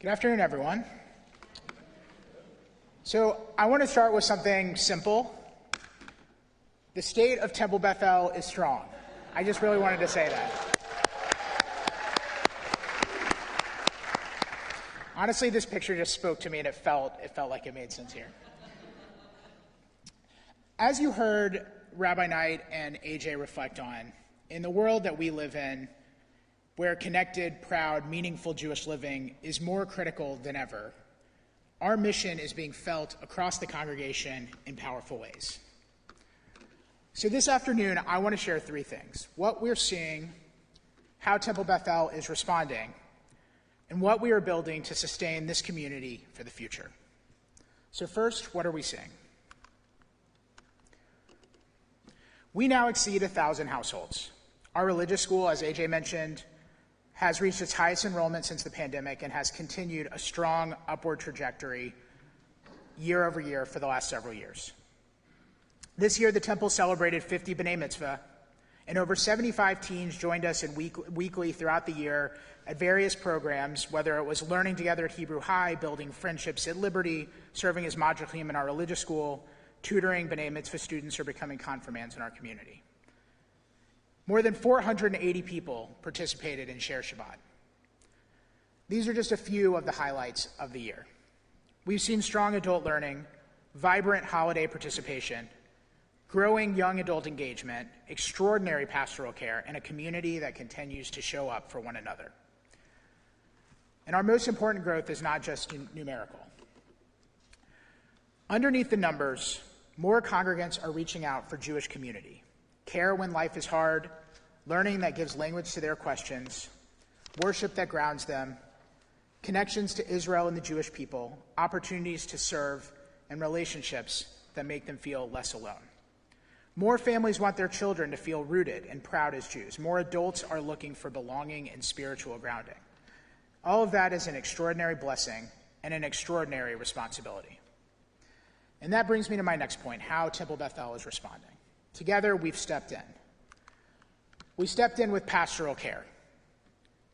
Good afternoon, everyone. So I want to start with something simple. The state of Temple Beth is strong. I just really wanted to say that. Honestly, this picture just spoke to me, and it felt like it made sense here. As you heard Rabbi Knight and AJ reflect on, in the world that we live in, where connected, proud, meaningful Jewish living is more critical than ever, our mission is being felt across the congregation in powerful ways. So this afternoon, I want to share three things: what we're seeing, how Temple Beth is responding, and what we are building to sustain this community for the future. So first, what are we seeing? We now exceed 1,000 households. Our religious school, as AJ mentioned, has reached its highest enrollment since the pandemic and has continued a strong upward trajectory year over year for the last several years. This year, the Temple celebrated 50 B'nai Mitzvah, and over 75 teens joined us weekly throughout the year at various programs, whether it was learning together at Hebrew High, building friendships at Liberty, serving as Madrachim in our religious school, tutoring B'nai Mitzvah students, or becoming confirmands in our community. More than 480 people participated in Share Shabbat. These are just a few of the highlights of the year. We've seen strong adult learning, vibrant holiday participation, growing young adult engagement, extraordinary pastoral care, and a community that continues to show up for one another. And our most important growth is not just numerical. Underneath the numbers, more congregants are reaching out for Jewish community. Care when life is hard, learning that gives language to their questions, worship that grounds them, connections to Israel and the Jewish people, opportunities to serve, and relationships that make them feel less alone. More families want their children to feel rooted and proud as Jews. More adults are looking for belonging and spiritual grounding. All of that is an extraordinary blessing and an extraordinary responsibility. And that brings me to my next point: how Temple Beth is responding. Together, we've stepped in. We stepped in with pastoral care.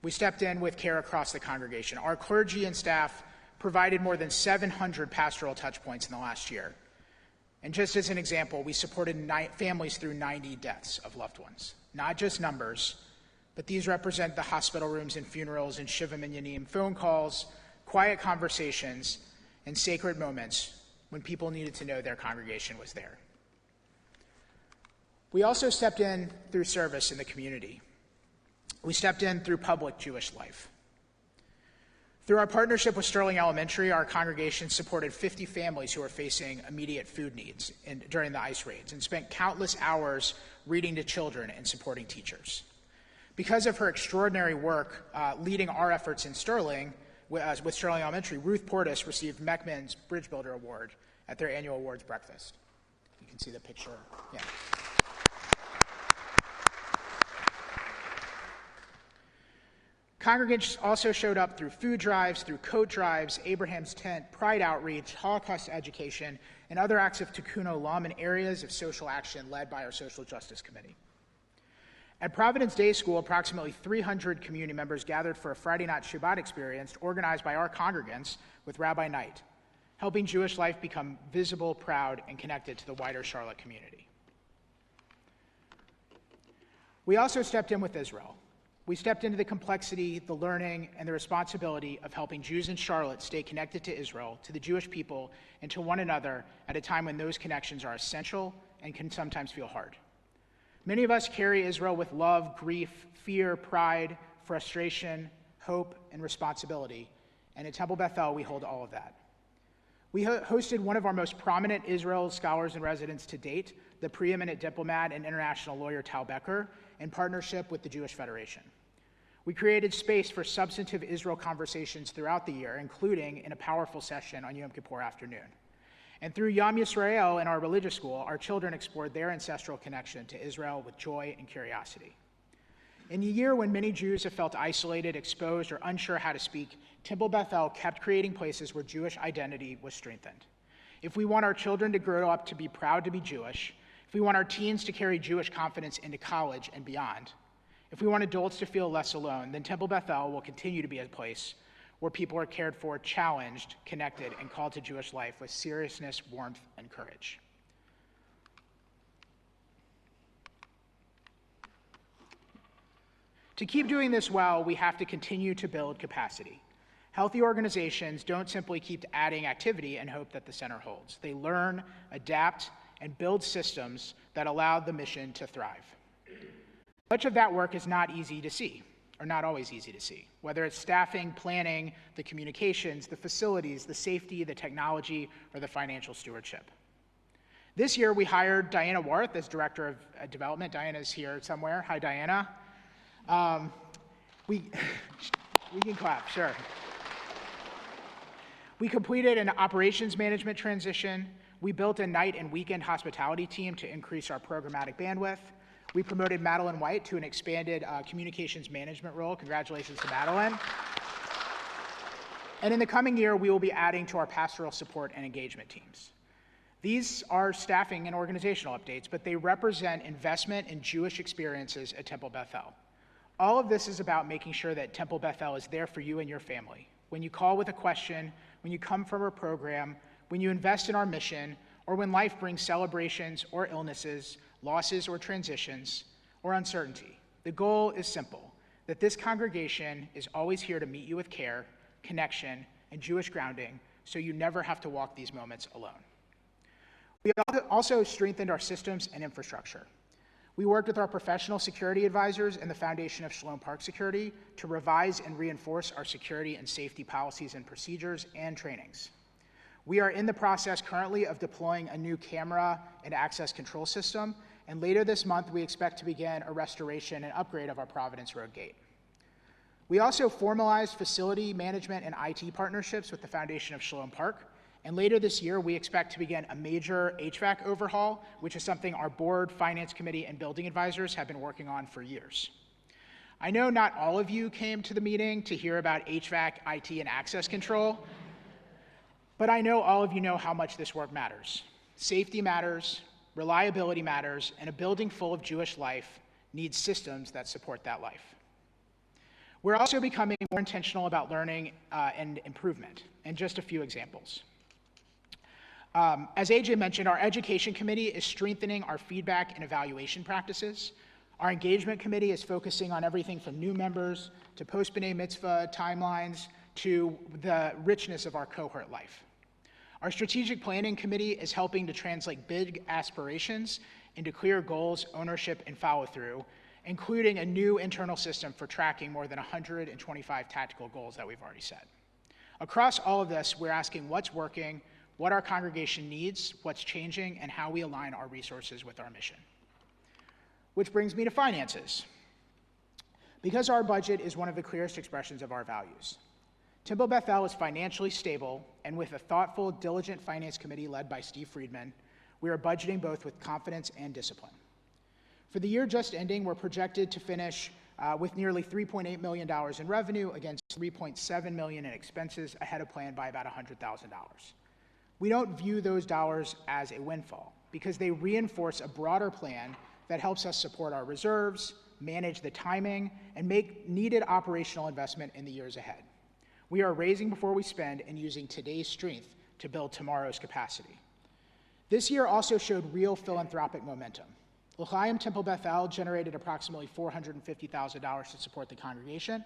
We stepped in with care across the congregation. Our clergy and staff provided more than 700 pastoral touchpoints in the last year. And just as an example, we supported families through 90 deaths of loved ones. Not just numbers, but these represent the hospital rooms and funerals and Shiva Minyanim, phone calls, quiet conversations, and sacred moments when people needed to know their congregation was there. We also stepped in through service in the community. We stepped in through public Jewish life. Through our partnership with Sterling Elementary, our congregation supported 50 families who were facing immediate food needs during the ICE raids and spent countless hours reading to children and supporting teachers. Because of her extraordinary work leading our efforts in Sterling, with Sterling Elementary, Ruth Portis received Meckman's Bridge Builder Award at their annual awards breakfast. You can see the picture. Yeah. Congregants also showed up through food drives, through coat drives, Abraham's Tent, Pride Outreach, Holocaust education, and other acts of Tikkun Olam in areas of social action led by our Social Justice Committee. At Providence Day School, approximately 300 community members gathered for a Friday night Shabbat experience organized by our congregants with Rabbi Knight, helping Jewish life become visible, proud, and connected to the wider Charlotte community. We also stepped in with Israel. We stepped into the complexity, the learning, and the responsibility of helping Jews in Charlotte stay connected to Israel, to the Jewish people, and to one another at a time when those connections are essential and can sometimes feel hard. Many of us carry Israel with love, grief, fear, pride, frustration, hope, and responsibility. And at Temple Beth we hold all of that. We hosted one of our most prominent Israel scholars in residence to date, the preeminent diplomat and international lawyer Tal Becker, in partnership with the Jewish Federation. We created space for substantive Israel conversations throughout the year, including in a powerful session on Yom Kippur afternoon. And through Yom Yisrael and our religious school, our children explored their ancestral connection to Israel with joy and curiosity. In a year when many Jews have felt isolated, exposed, or unsure how to speak, Temple Beth kept creating places where Jewish identity was strengthened. If we want our children to grow up to be proud to be Jewish, if we want our teens to carry Jewish confidence into college and beyond, if we want adults to feel less alone, then Temple Beth will continue to be a place where people are cared for, challenged, connected, and called to Jewish life with seriousness, warmth, and courage. To keep doing this well, we have to continue to build capacity. Healthy organizations don't simply keep adding activity and hope that the center holds. They learn, adapt, and build systems that allow the mission to thrive. Much of that work is not easy to see, or not always easy to see, whether it's staffing, planning, the communications, the facilities, the safety, the technology, or the financial stewardship. This year, we hired Diana Warth as Director of Development. Diana's here somewhere. Hi, Diana. We can clap, sure. We completed an operations management transition. We built a night and weekend hospitality team to increase our programmatic bandwidth. We promoted Madeline White to an expanded communications management role. Congratulations to Madeline. And in the coming year, we will be adding to our pastoral support and engagement teams. These are staffing and organizational updates, but they represent investment in Jewish experiences at Temple Bethel. All of this is about making sure that Temple Bethel is there for you and your family. When you call with a question, when you come from our program, when you invest in our mission, or when life brings celebrations or illnesses, losses or transitions, or uncertainty. The goal is simple, that this congregation is always here to meet you with care, connection, and Jewish grounding, so you never have to walk these moments alone. We also strengthened our systems and infrastructure. We worked with our professional security advisors and the Foundation of Shalom Park Security to revise and reinforce our security and safety policies and procedures and trainings. We are in the process currently of deploying a new camera and access control system, and later this month we expect to begin a restoration and upgrade of our Providence Road Gate. We also formalized facility management and IT partnerships with the Foundation of Shalom Park, and later this year, we expect to begin a major HVAC overhaul, which is something our board, finance committee, and building advisors have been working on for years. I know not all of you came to the meeting to hear about HVAC, IT, and access control, but I know all of you know how much this work matters. Safety matters, reliability matters, and a building full of Jewish life needs systems that support that life. We're also becoming more intentional about learning and improvement, and just a few examples. As AJ mentioned, our education committee is strengthening our feedback and evaluation practices. Our engagement committee is focusing on everything from new members to post-B'nai Mitzvah timelines to the richness of our cohort life. Our strategic planning committee is helping to translate big aspirations into clear goals, ownership, and follow-through, including a new internal system for tracking more than 125 tactical goals that we've already set. Across all of this, we're asking what's working, what our congregation needs, what's changing, and how we align our resources with our mission. Which brings me to finances. Because our budget is one of the clearest expressions of our values, Temple Bethel is financially stable, and with a thoughtful, diligent finance committee led by Steve Friedman, we are budgeting both with confidence and discipline. For the year just ending, we're projected to finish with nearly $3.8 million in revenue against $3.7 million in expenses, ahead of plan by about $100,000. We don't view those dollars as a windfall because they reinforce a broader plan that helps us support our reserves, manage the timing, and make needed operational investment in the years ahead. We are raising before we spend and using today's strength to build tomorrow's capacity. This year also showed real philanthropic momentum. L'chaim Temple Bethel generated approximately $450,000 to support the congregation,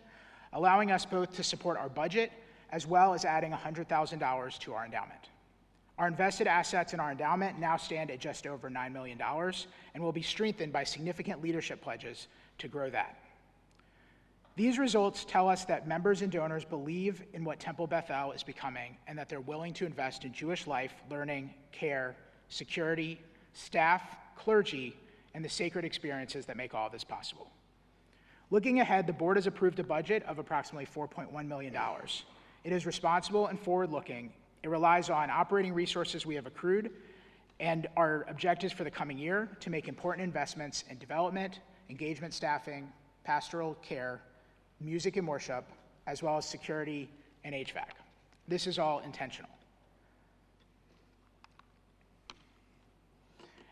allowing us both to support our budget as well as adding $100,000 to our endowment. Our invested assets in our endowment now stand at just over $9 million and will be strengthened by significant leadership pledges to grow that. These results tell us that members and donors believe in what Temple Bethel is becoming and that they're willing to invest in Jewish life, learning, care, security, staff, clergy, and the sacred experiences that make all of this possible. Looking ahead, the board has approved a budget of approximately $4.1 million. It is responsible and forward-looking. It relies on operating resources we have accrued and our objectives for the coming year to make important investments in development, engagement staffing, pastoral care, music and worship, as well as security and HVAC. This is all intentional.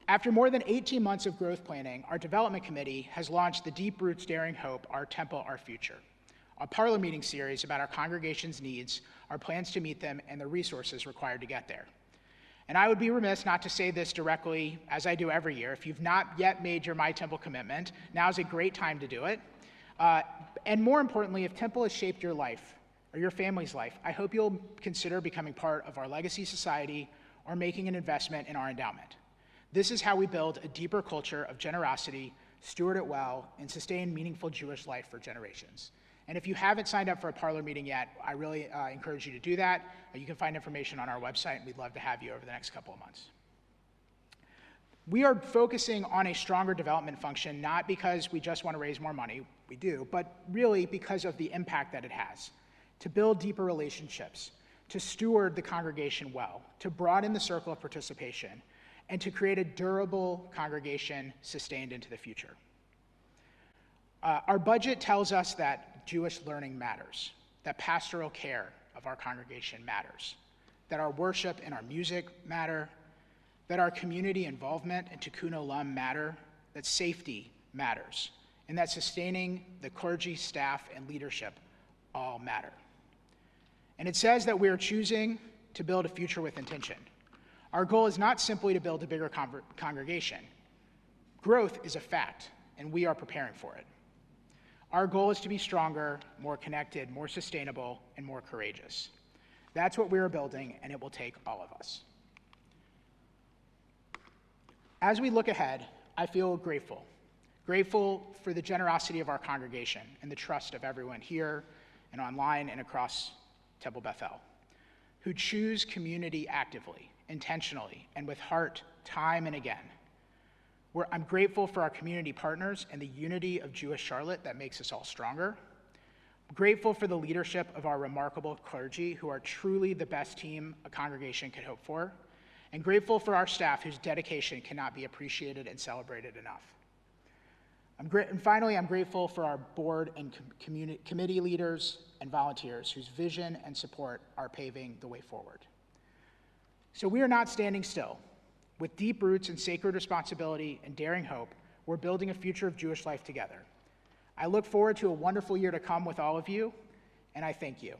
After more than 18 months of growth planning, our development committee has launched the Deep Roots Daring Hope, Our Temple, Our Future. a parlor meeting series about our congregation's needs, our plans to meet them, and the resources required to get there. And I would be remiss not to say this directly, as I do every year. If you've not yet made your My Temple commitment, now's a great time to do it. And more importantly, if Temple has shaped your life or your family's life, I hope you'll consider becoming part of our Legacy Society or making an investment in our endowment. This is how we build a deeper culture of generosity, steward it well, and sustain meaningful Jewish life for generations. And if you haven't signed up for a parlor meeting yet, I really encourage you to do that. You can find information on our website, and we'd love to have you over the next couple of months. We are focusing on a stronger development function, not because we just want to raise more money, we do, but really because of the impact that it has, to build deeper relationships, to steward the congregation well, to broaden the circle of participation, and to create a durable congregation sustained into the future. Our budget tells us that Jewish learning matters, that pastoral care of our congregation matters, that our worship and our music matter, that our community involvement and Tikkun Olam matter, that safety matters, and that sustaining the clergy, staff, and leadership all matter. And it says that we are choosing to build a future with intention. Our goal is not simply to build a bigger congregation. Growth is a fact, and we are preparing for it. Our goal is to be stronger, more connected, more sustainable, and more courageous. That's what we are building, and it will take all of us. As we look ahead, I feel grateful for the generosity of our congregation and the trust of everyone here and online and across Temple Bethel, who choose community actively, intentionally, and with heart, time and again. I'm grateful for our community partners and the unity of Jewish Charlotte that makes us all stronger. I'm grateful for the leadership of our remarkable clergy, who are truly the best team a congregation could hope for, and grateful for our staff, whose dedication cannot be appreciated and celebrated enough. And finally, I'm grateful for our board and committee leaders and volunteers whose vision and support are paving the way forward. So we are not standing still. With deep roots in sacred responsibility and daring hope, we're building a future of Jewish life together. I look forward to a wonderful year to come with all of you, and I thank you.